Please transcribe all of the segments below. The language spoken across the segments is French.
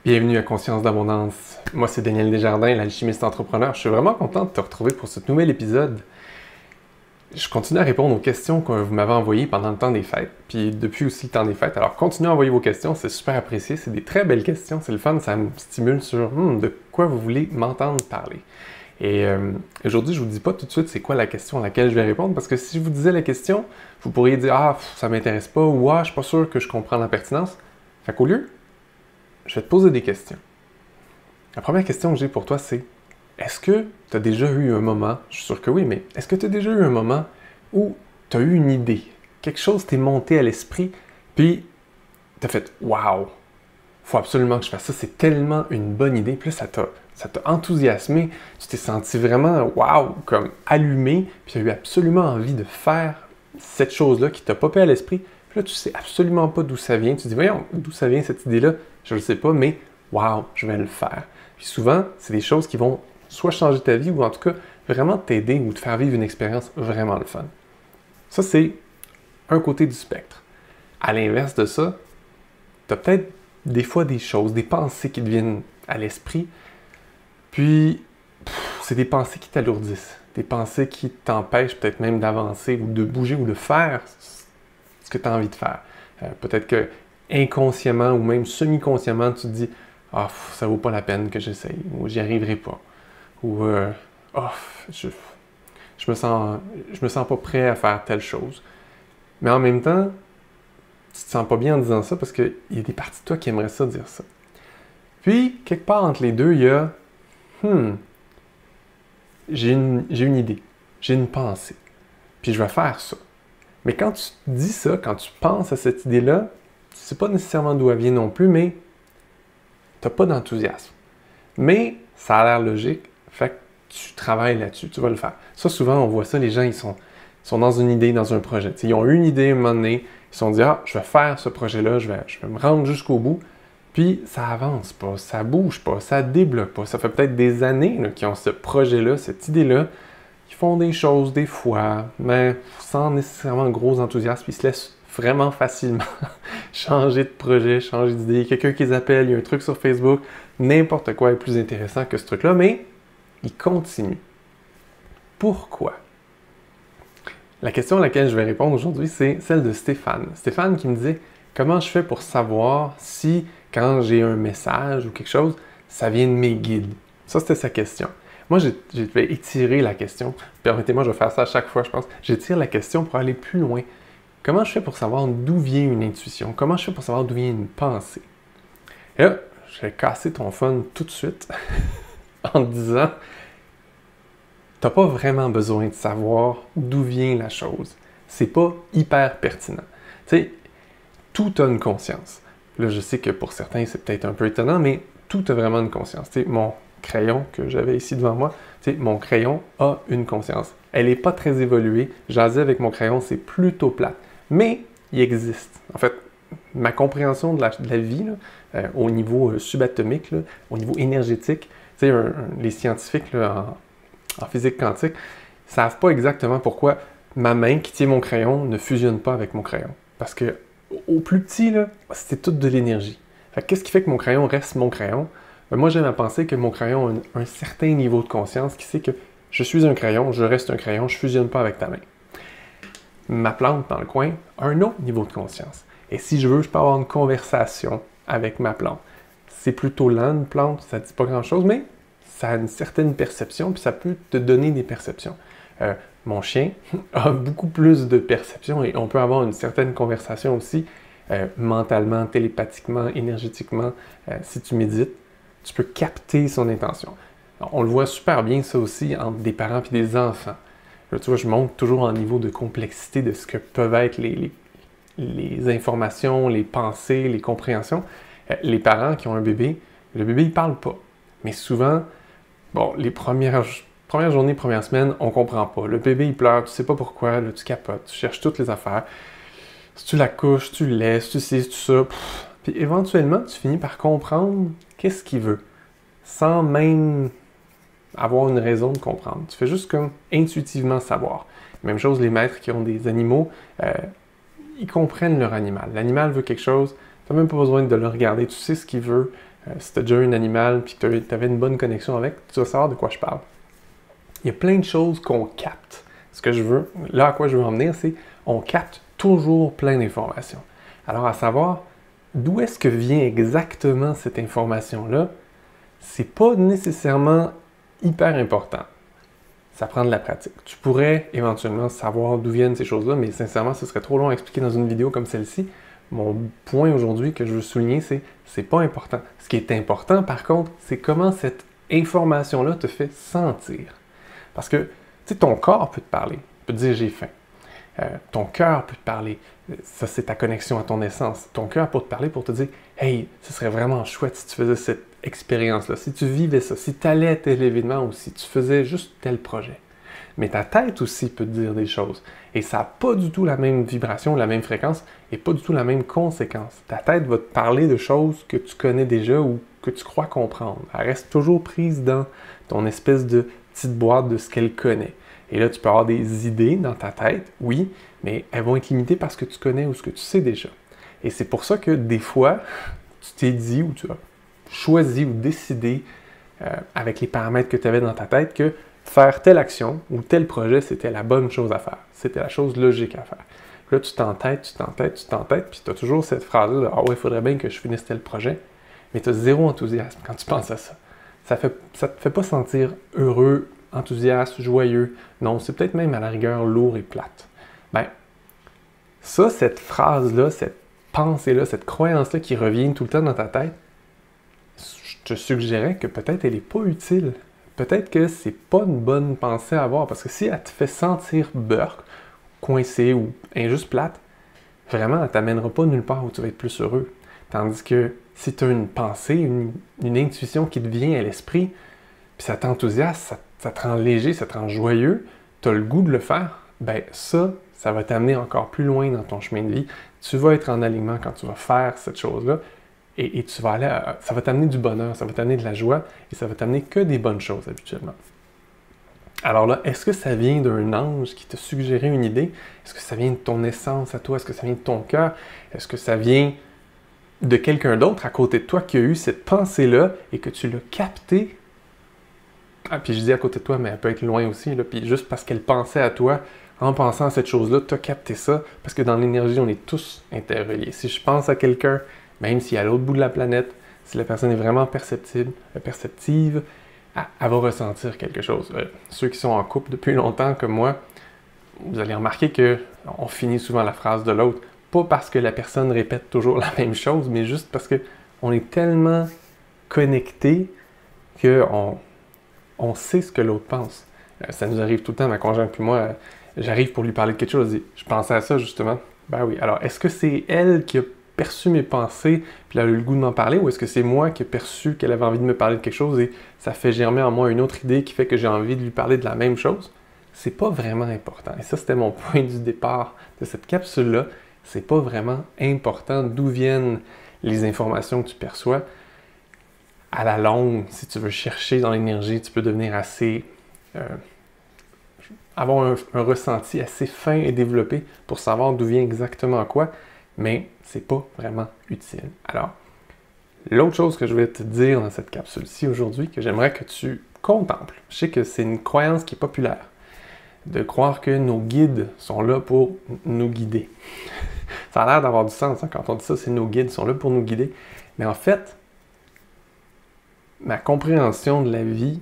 Bienvenue à Conscience d'Abondance. Moi, c'est Daniel Desjardins, l'alchimiste entrepreneur. Je suis vraiment content de te retrouver pour ce nouvel épisode. Je continue à répondre aux questions que vous m'avez envoyées pendant le temps des fêtes, puis depuis aussi le temps des fêtes. Alors, continuez à envoyer vos questions, c'est super apprécié. C'est des très belles questions, c'est le fun, ça me stimule sur de quoi vous voulez m'entendre parler. Et aujourd'hui, je ne vous dis pas tout de suite c'est quoi la question à laquelle je vais répondre, parce que si je vous disais la question, vous pourriez dire « Ah, ça m'intéresse pas » ou « Ah, je suis pas sûr que je comprends la pertinence ». Fait qu'au lieu, je vais te poser des questions. La première question que j'ai pour toi, c'est est-ce que tu as déjà eu un moment, je suis sûr que oui, mais est-ce que tu as déjà eu un moment où tu as eu une idée, quelque chose t'est monté à l'esprit, puis tu as fait « Wow! Faut absolument que je fasse ça, c'est tellement une bonne idée. » Puis là, ça t'a enthousiasmé, tu t'es senti vraiment « Wow! » comme allumé, puis tu as eu absolument envie de faire cette chose-là qui t'a popé à l'esprit. Puis là, tu sais absolument pas d'où ça vient. Tu te dis « Voyons, d'où ça vient cette idée-là? » Je ne le sais pas, mais wow, je vais le faire. Puis souvent, c'est des choses qui vont soit changer ta vie ou en tout cas vraiment t'aider ou te faire vivre une expérience vraiment le fun. Ça, c'est un côté du spectre. À l'inverse de ça, tu as peut-être des fois des choses, des pensées qui te viennent à l'esprit, puis c'est des pensées qui t'alourdissent, des pensées qui t'empêchent peut-être même d'avancer ou de bouger ou de faire ce que tu as envie de faire. Peut-être que inconsciemment ou même semi-consciemment, tu te dis « Ah, ça vaut pas la peine que j'essaye » ou « J'y arriverai pas » ou « Oh, je me sens pas prêt à faire telle chose. » Mais en même temps, tu te sens pas bien en disant ça parce qu'il y a des parties de toi qui aimeraient ça dire ça. Puis, quelque part entre les deux, il y a j'ai une idée, j'ai une pensée, puis je vais faire ça. Mais quand tu dis ça, quand tu penses à cette idée-là, tu ne sais pas nécessairement d'où elle vient non plus, mais tu n'as pas d'enthousiasme. Mais ça a l'air logique, fait que tu travailles là-dessus, tu vas le faire. Ça, souvent, on voit ça, les gens, ils sont dans une idée, dans un projet. T'sais, ils ont eu une idée à un moment donné, ils se sont dit « Ah, je vais faire ce projet-là, je vais me rendre jusqu'au bout. » Puis ça avance pas, ça bouge pas, ça débloque pas. Ça fait peut-être des années qu'ils ont ce projet-là, cette idée-là. Ils font des choses des fois, mais sans nécessairement gros enthousiasme. Ils se laissent vraiment facilement changer de projet, changer d'idée. Quelqu'un qui les appelle, il y a un truc sur Facebook, n'importe quoi est plus intéressant que ce truc-là, mais ils continuent. Pourquoi? La question à laquelle je vais répondre aujourd'hui, c'est celle de Stéphane. Stéphane qui me disait « Comment je fais pour savoir si, quand j'ai un message ou quelque chose, ça vient de mes guides? » Ça, c'était sa question. Moi, je vais étirer la question. Permettez-moi, je vais faire ça à chaque fois, je pense. J'étire la question pour aller plus loin. Comment je fais pour savoir d'où vient une intuition? Comment je fais pour savoir d'où vient une pensée? Et là, je vais casser ton fun tout de suite en te disant t'as pas vraiment besoin de savoir d'où vient la chose. C'est pas hyper pertinent. Tu sais, tout a une conscience. Là, je sais que pour certains, c'est peut-être un peu étonnant, mais tout a vraiment une conscience. Tu sais, mon crayon que j'avais ici devant moi, tu sais, mon crayon a une conscience. Elle n'est pas très évoluée. Jaser avec mon crayon, c'est plutôt plate. Mais il existe. En fait, ma compréhension de la vie, là, au niveau subatomique, là, au niveau énergétique, tu sais, les scientifiques là, en physique quantique ne savent pas exactement pourquoi ma main qui tient mon crayon ne fusionne pas avec mon crayon. Parce que au plus petit, là, c'est toute de l'énergie. Qu'est-ce qui fait que mon crayon reste mon crayon? Moi, j'aime à penser que mon crayon a un certain niveau de conscience qui sait que je suis un crayon, je reste un crayon, je ne fusionne pas avec ta main. Ma plante dans le coin a un autre niveau de conscience. Et si je veux, je peux avoir une conversation avec ma plante. C'est plutôt lent, une plante, ça ne dit pas grand-chose, mais ça a une certaine perception, puis ça peut te donner des perceptions. Mon chien a beaucoup plus de perceptions et on peut avoir une certaine conversation aussi, mentalement, télépathiquement, énergétiquement. Si tu médites, tu peux capter son intention. Alors, on le voit super bien, ça aussi, entre des parents et des enfants. Là, tu vois, je monte toujours en niveau de complexité de ce que peuvent être les informations, les pensées, les compréhensions. Les parents qui ont un bébé, le bébé, il ne parle pas. Mais souvent, bon, les premières journées, premières semaines, on ne comprend pas. Le bébé, il pleure, tu ne sais pas pourquoi, là, tu capotes, tu cherches toutes les affaires. Si tu la couches, tu le laisses, tu sais, tout ça. Puis éventuellement, tu finis par comprendre qu'est-ce qu'il veut. Sans même avoir une raison de comprendre. Tu fais juste comme intuitivement savoir. Même chose, les maîtres qui ont des animaux, ils comprennent leur animal. L'animal veut quelque chose, tu n'as même pas besoin de le regarder, tu sais ce qu'il veut. Si tu as déjà eu un animal et que tu avais une bonne connexion avec, tu vas savoir de quoi je parle. Il y a plein de choses qu'on capte. Ce que je veux, là à quoi je veux en venir, c'est on capte toujours plein d'informations. Alors à savoir, d'où est-ce que vient exactement cette information-là, c'est pas nécessairement hyper important. Ça prend de la pratique. Tu pourrais éventuellement savoir d'où viennent ces choses-là, mais sincèrement, ce serait trop long à expliquer dans une vidéo comme celle-ci. Mon point aujourd'hui que je veux souligner, c'est pas important. Ce qui est important, par contre, c'est comment cette information-là te fait sentir. Parce que, tu sais, ton corps peut te parler, peut te dire j'ai faim. Ton cœur peut te parler. Ça, c'est ta connexion à ton essence. Ton cœur peut te parler pour te dire hey, ce serait vraiment chouette si tu faisais cette expérience-là, si tu vivais ça, si tu allais à tel événement ou si tu faisais juste tel projet. Mais ta tête aussi peut te dire des choses. Et ça n'a pas du tout la même vibration, la même fréquence et pas du tout la même conséquence. Ta tête va te parler de choses que tu connais déjà ou que tu crois comprendre. Elle reste toujours prise dans ton espèce de petite boîte de ce qu'elle connaît. Et là, tu peux avoir des idées dans ta tête, oui, mais elles vont être limitées par ce que tu connais ou ce que tu sais déjà. Et c'est pour ça que des fois, tu t'es dit ou tu as choisi ou décidé avec les paramètres que tu avais dans ta tête que faire telle action ou tel projet, c'était la bonne chose à faire. C'était la chose logique à faire. Puis là, tu t'entêtes, puis tu as toujours cette phrase-là de « Ah ouais, il faudrait bien que je finisse tel projet », mais tu as zéro enthousiasme quand tu penses à ça. Ça te fait pas sentir heureux, enthousiaste, joyeux. Non, c'est peut-être même à la rigueur lourd et plate. Ben, ça, cette phrase-là, cette pensée-là, cette croyance-là qui revient tout le temps dans ta tête, je te suggérais que peut-être elle n'est pas utile. Peut-être que c'est pas une bonne pensée à avoir, parce que si elle te fait sentir burk, coincé ou injuste plate, vraiment, elle t'amènera pas nulle part où tu vas être plus heureux. Tandis que si tu as une pensée, une intuition qui te vient à l'esprit, puis ça t'enthousiasme, ça te rend léger, ça te rend joyeux, tu as le goût de le faire, ben ça va t'amener encore plus loin dans ton chemin de vie. Tu vas être en alignement quand tu vas faire cette chose-là et tu vas aller ça va t'amener du bonheur, ça va t'amener de la joie et ça va t'amener que des bonnes choses habituellement. Alors là, est-ce que ça vient d'un ange qui t'a suggéré une idée? Est-ce que ça vient de ton essence à toi? Est-ce que ça vient de ton cœur? Est-ce que ça vient de quelqu'un d'autre à côté de toi qui a eu cette pensée-là et que tu l'as captée? Ah, puis je dis à côté de toi, mais elle peut être loin aussi, là, puis juste parce qu'elle pensait à toi, en pensant à cette chose-là, tu as capté ça, parce que dans l'énergie, on est tous interreliés. Si je pense à quelqu'un, même si à l'autre bout de la planète, si la personne est vraiment perceptive, elle va ressentir quelque chose. Ceux qui sont en couple depuis longtemps, comme moi, vous allez remarquer qu'on finit souvent la phrase de l'autre, pas parce que la personne répète toujours la même chose, mais juste parce qu'on est tellement connectés qu'on sait ce que l'autre pense. Ça nous arrive tout le temps, ma conjointe puis moi, j'arrive pour lui parler de quelque chose, je pensais à ça justement. Ben oui, alors est-ce que c'est elle qui a perçu mes pensées, puis elle a eu le goût de m'en parler, ou est-ce que c'est moi qui ai perçu qu'elle avait envie de me parler de quelque chose et ça fait germer en moi une autre idée qui fait que j'ai envie de lui parler de la même chose? C'est pas vraiment important. Et ça, c'était mon point du départ de cette capsule-là. C'est pas vraiment important d'où viennent les informations que tu perçois. À la longue, si tu veux chercher dans l'énergie, tu peux devenir assez... avoir un ressenti assez fin et développé pour savoir d'où vient exactement quoi, mais c'est pas vraiment utile. Alors, l'autre chose que je vais te dire dans cette capsule-ci aujourd'hui, que j'aimerais que tu contemples, je sais que c'est une croyance qui est populaire, de croire que nos guides sont là pour nous guider. Ça a l'air d'avoir du sens, hein, quand on dit ça, c'est nos guides sont là pour nous guider, mais en fait, ma compréhension de la vie,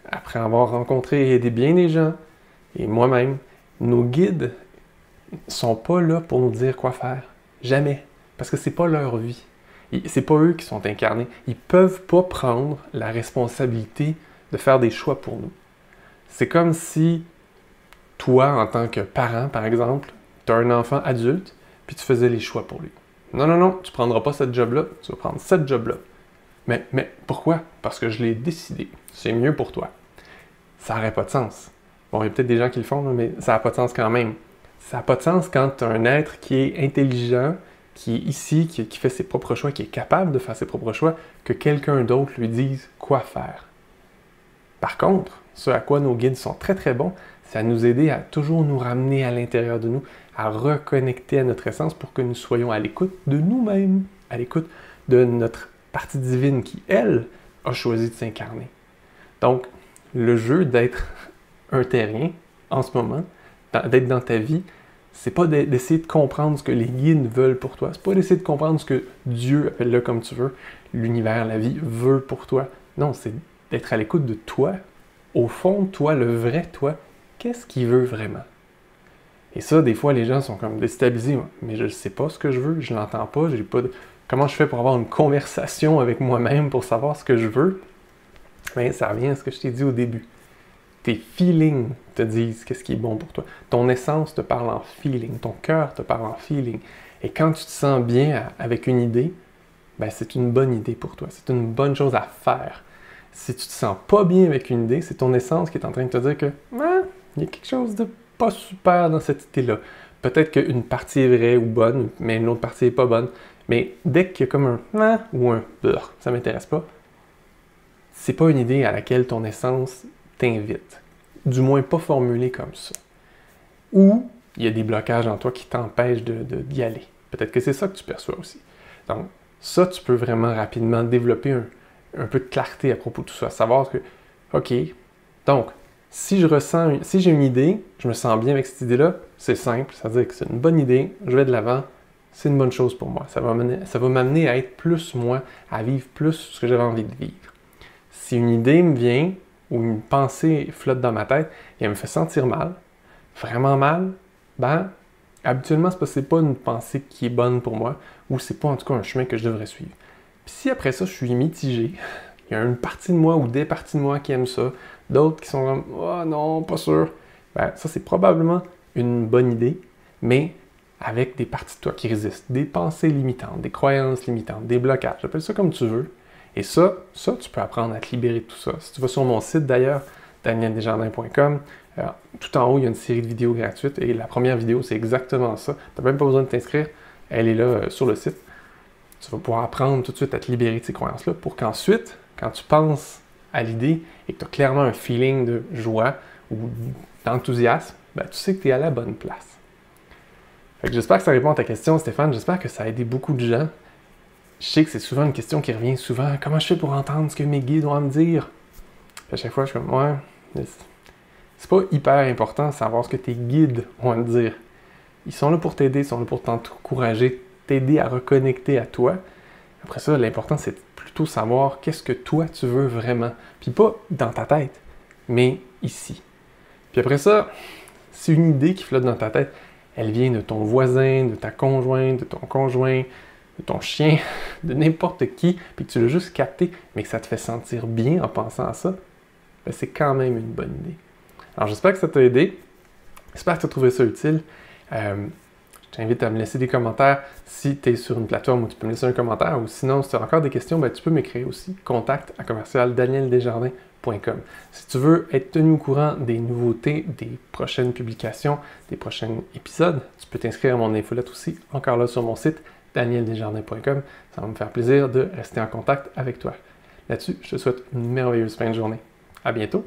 après avoir rencontré et aidé bien des gens, et moi-même, nos guides sont pas là pour nous dire quoi faire. Jamais. Parce que c'est pas leur vie. C'est pas eux qui sont incarnés. Ils peuvent pas prendre la responsabilité de faire des choix pour nous. C'est comme si toi, en tant que parent, par exemple, tu as un enfant adulte, puis tu faisais les choix pour lui. Non, non, non, tu prendras pas cette job-là, tu vas prendre cette job-là. Mais pourquoi? Parce que je l'ai décidé. C'est mieux pour toi. Ça n'aurait pas de sens. Bon, il y a peut-être des gens qui le font, mais ça n'a pas de sens quand même. Ça n'a pas de sens quand tu as un être qui est intelligent, qui est ici, qui fait ses propres choix, qui est capable de faire ses propres choix, que quelqu'un d'autre lui dise quoi faire. Par contre, ce à quoi nos guides sont très très bons, c'est à nous aider à toujours nous ramener à l'intérieur de nous, à reconnecter à notre essence pour que nous soyons à l'écoute de nous-mêmes, à l'écoute de notre partie divine qui, elle, a choisi de s'incarner. Donc, le jeu d'être un terrien en ce moment, d'être dans ta vie, c'est pas d'essayer de comprendre ce que les guides veulent pour toi. C'est pas d'essayer de comprendre ce que Dieu, appelle-le comme tu veux, l'univers, la vie, veut pour toi. Non, c'est d'être à l'écoute de toi. Au fond, toi, le vrai toi, qu'est-ce qu'il veut vraiment? Et ça, des fois, les gens sont comme déstabilisés. Mais je ne sais pas ce que je veux, je l'entends pas, j'ai pas de... Comment je fais pour avoir une conversation avec moi-même pour savoir ce que je veux? Bien, ça revient à ce que je t'ai dit au début. Tes feelings te disent qu'est-ce qui est bon pour toi. Ton essence te parle en feeling. Ton cœur te parle en feeling. Et quand tu te sens bien avec une idée, ben c'est une bonne idée pour toi. C'est une bonne chose à faire. Si tu te sens pas bien avec une idée, c'est ton essence qui est en train de te dire que il y a quelque chose de pas super dans cette idée-là. Peut-être qu'une partie est vraie ou bonne, mais une autre partie est pas bonne. Mais dès qu'il y a comme un ou un ça m'intéresse pas, c'est pas une idée à laquelle ton essence t'invite. Du moins pas formulée comme ça. Ou il y a des blocages en toi qui t'empêchent d'y aller. Peut-être que c'est ça que tu perçois aussi. Donc, ça, tu peux vraiment rapidement développer un peu de clarté à propos de tout ça. Savoir que, OK, donc, si j'ai une idée, je me sens bien avec cette idée-là, c'est simple, c'est-à-dire que c'est une bonne idée, je vais de l'avant, c'est une bonne chose pour moi. Ça va m'amener à être plus moi, à vivre plus ce que j'avais envie de vivre. Si une idée me vient, ou une pensée flotte dans ma tête, et elle me fait sentir mal, vraiment mal, ben, habituellement, c'est parce que c'est pas une pensée qui est bonne pour moi, ou c'est pas en tout cas un chemin que je devrais suivre. Puis si après ça, je suis mitigé, il y a une partie de moi ou des parties de moi qui aiment ça, d'autres qui sont comme « Oh non, pas sûr », ben, ça c'est probablement une bonne idée, mais avec des parties de toi qui résistent, des pensées limitantes, des croyances limitantes, des blocages, appelle ça comme tu veux. Et ça, tu peux apprendre à te libérer de tout ça. Si tu vas sur mon site d'ailleurs, danieldesjardins.com, tout en haut, il y a une série de vidéos gratuites et la première vidéo, c'est exactement ça. Tu n'as même pas besoin de t'inscrire, elle est là sur le site. Tu vas pouvoir apprendre tout de suite à te libérer de ces croyances-là pour qu'ensuite, quand tu penses à l'idée et que tu as clairement un feeling de joie ou d'enthousiasme, ben, tu sais que tu es à la bonne place. J'espère que ça répond à ta question, Stéphane. J'espère que ça a aidé beaucoup de gens. Je sais que c'est souvent une question qui revient souvent. Comment je fais pour entendre ce que mes guides ont à me dire? Puis à chaque fois, je suis comme, ouais, c'est pas hyper important de savoir ce que tes guides ont à me dire. Ils sont là pour t'aider, ils sont là pour t'encourager, t'aider à reconnecter à toi. Après ça, l'important, c'est plutôt savoir qu'est-ce que toi, tu veux vraiment. Puis pas dans ta tête, mais ici. Puis après ça, c'est une idée qui flotte dans ta tête. Elle vient de ton voisin, de ta conjointe, de ton conjoint, de ton chien, de n'importe qui, puis que tu l'as juste capté, mais que ça te fait sentir bien en pensant à ça, ben c'est quand même une bonne idée. Alors j'espère que ça t'a aidé, j'espère que tu as trouvé ça utile. Je t'invite à me laisser des commentaires si tu es sur une plateforme où tu peux me laisser un commentaire, ou sinon si tu as encore des questions, ben, tu peux m'écrire aussi, contact@danieldesjardins.com. Si tu veux être tenu au courant des nouveautés, des prochaines publications, des prochains épisodes, tu peux t'inscrire à mon infolette aussi, encore là sur mon site, danieldesjardins.com. Ça va me faire plaisir de rester en contact avec toi. Là-dessus, je te souhaite une merveilleuse fin de journée. À bientôt!